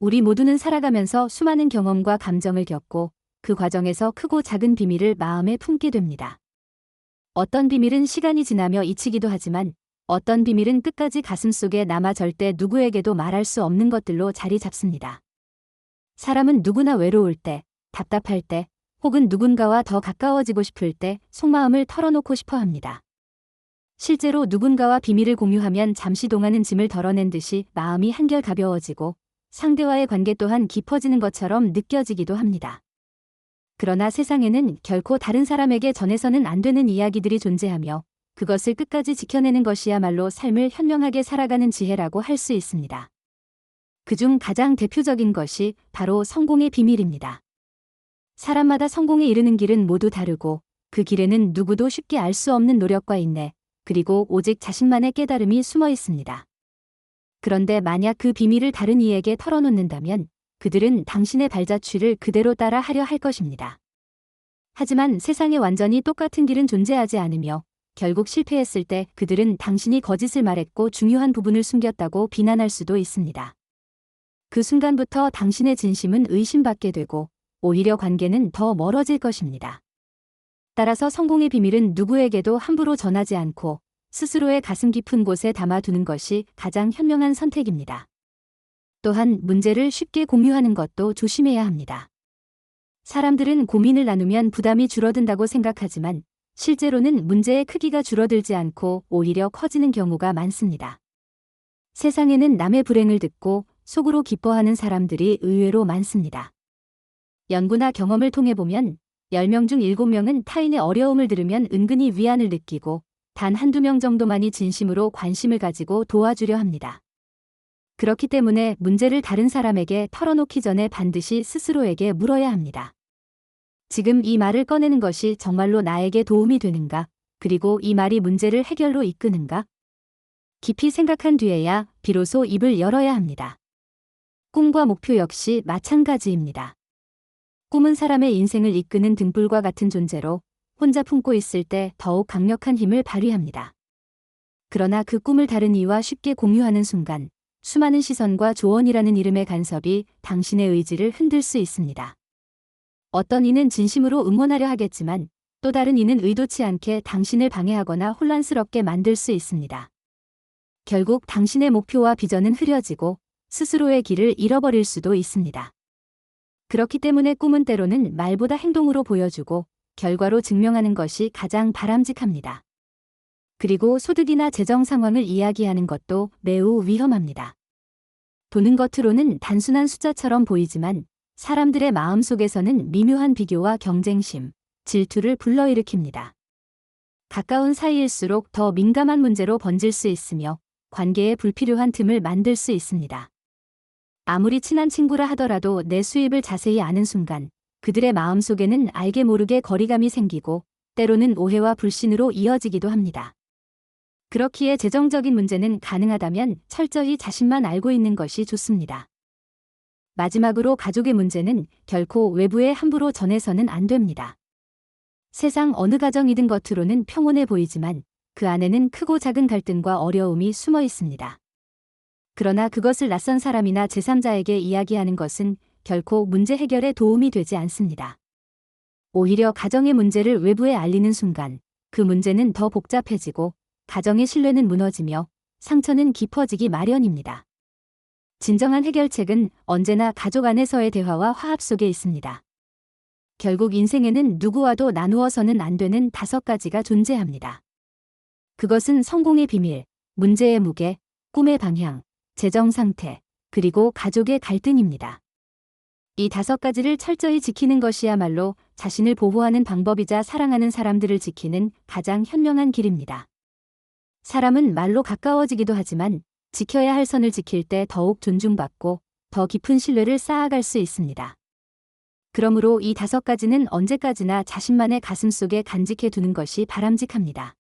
우리 모두는 살아가면서 수많은 경험과 감정을 겪고 그 과정에서 크고 작은 비밀을 마음에 품게 됩니다. 어떤 비밀은 시간이 지나며 잊히기도 하지만 어떤 비밀은 끝까지 가슴속에 남아 절대 누구에게도 말할 수 없는 것들로 자리 잡습니다. 사람은 누구나 외로울 때, 답답할 때, 혹은 누군가와 더 가까워지고 싶을 때 속마음을 털어놓고 싶어 합니다. 실제로 누군가와 비밀을 공유하면 잠시 동안은 짐을 덜어낸 듯이 마음이 한결 가벼워지고 상대와의 관계 또한 깊어지는 것처럼 느껴지기도 합니다. 그러나 세상에는 결코 다른 사람에게 전해서는 안 되는 이야기들이 존재하며 그것을 끝까지 지켜내는 것이야말로 삶을 현명하게 살아가는 지혜라고 할 수 있습니다. 그중 가장 대표적인 것이 바로 성공의 비밀입니다. 사람마다 성공에 이르는 길은 모두 다르고 그 길에는 누구도 쉽게 알 수 없는 노력과 인내, 그리고 오직 자신만의 깨달음이 숨어 있습니다. 그런데 만약 그 비밀을 다른 이에게 털어놓는다면 그들은 당신의 발자취를 그대로 따라 하려 할 것입니다. 하지만 세상에 완전히 똑같은 길은 존재하지 않으며 결국 실패했을 때 그들은 당신이 거짓을 말했고 중요한 부분을 숨겼다고 비난할 수도 있습니다. 그 순간부터 당신의 진심은 의심받게 되고 오히려 관계는 더 멀어질 것입니다. 따라서 성공의 비밀은 누구에게도 함부로 전하지 않고 스스로의 가슴 깊은 곳에 담아두는 것이 가장 현명한 선택입니다. 또한 문제를 쉽게 공유하는 것도 조심해야 합니다. 사람들은 고민을 나누면 부담이 줄어든다고 생각하지만 실제로는 문제의 크기가 줄어들지 않고 오히려 커지는 경우가 많습니다. 세상에는 남의 불행을 듣고 속으로 기뻐하는 사람들이 의외로 많습니다. 연구나 경험을 통해 보면 10명 중 7명은 타인의 어려움을 들으면 은근히 위안을 느끼고 단 한두 명 정도만이 진심으로 관심을 가지고 도와주려 합니다. 그렇기 때문에 문제를 다른 사람에게 털어놓기 전에 반드시 스스로에게 물어야 합니다. 지금 이 말을 꺼내는 것이 정말로 나에게 도움이 되는가? 그리고 이 말이 문제를 해결로 이끄는가? 깊이 생각한 뒤에야 비로소 입을 열어야 합니다. 꿈과 목표 역시 마찬가지입니다. 꿈은 사람의 인생을 이끄는 등불과 같은 존재로 혼자 품고 있을 때 더욱 강력한 힘을 발휘합니다. 그러나 그 꿈을 다른 이와 쉽게 공유하는 순간 수많은 시선과 조언이라는 이름의 간섭이 당신의 의지를 흔들 수 있습니다. 어떤 이는 진심으로 응원하려 하겠지만 또 다른 이는 의도치 않게 당신을 방해하거나 혼란스럽게 만들 수 있습니다. 결국 당신의 목표와 비전은 흐려지고 스스로의 길을 잃어버릴 수도 있습니다. 그렇기 때문에 꿈은 때로는 말보다 행동으로 보여주고 결과로 증명하는 것이 가장 바람직합니다. 그리고 소득이나 재정 상황을 이야기하는 것도 매우 위험합니다. 돈은 겉으로는 단순한 숫자처럼 보이지만 사람들의 마음속에서는 미묘한 비교와 경쟁심, 질투를 불러일으킵니다. 가까운 사이일수록 더 민감한 문제로 번질 수 있으며 관계에 불필요한 틈을 만들 수 있습니다. 아무리 친한 친구라 하더라도 내 수입을 자세히 아는 순간 그들의 마음속에는 알게 모르게 거리감이 생기고 때로는 오해와 불신으로 이어지기도 합니다. 그렇기에 재정적인 문제는 가능하다면 철저히 자신만 알고 있는 것이 좋습니다. 마지막으로 가족의 문제는 결코 외부에 함부로 전해서는 안 됩니다. 세상 어느 가정이든 겉으로는 평온해 보이지만 그 안에는 크고 작은 갈등과 어려움이 숨어 있습니다. 그러나 그것을 낯선 사람이나 제3자에게 이야기하는 것은 결코 문제 해결에 도움이 되지 않습니다. 오히려 가정의 문제를 외부에 알리는 순간 그 문제는 더 복잡해지고 가정의 신뢰는 무너지며 상처는 깊어지기 마련입니다. 진정한 해결책은 언제나 가족 안에서의 대화와 화합 속에 있습니다. 결국 인생에는 누구와도 나누어서는 안 되는 5가지가 존재합니다. 그것은 성공의 비밀, 문제의 무게, 꿈의 방향, 재정 상태, 그리고 가족의 갈등입니다. 이 5가지를 철저히 지키는 것이야말로 자신을 보호하는 방법이자 사랑하는 사람들을 지키는 가장 현명한 길입니다. 사람은 말로 가까워지기도 하지만 지켜야 할 선을 지킬 때 더욱 존중받고 더 깊은 신뢰를 쌓아갈 수 있습니다. 그러므로 이 5가지는 언제까지나 자신만의 가슴속에 간직해 두는 것이 바람직합니다.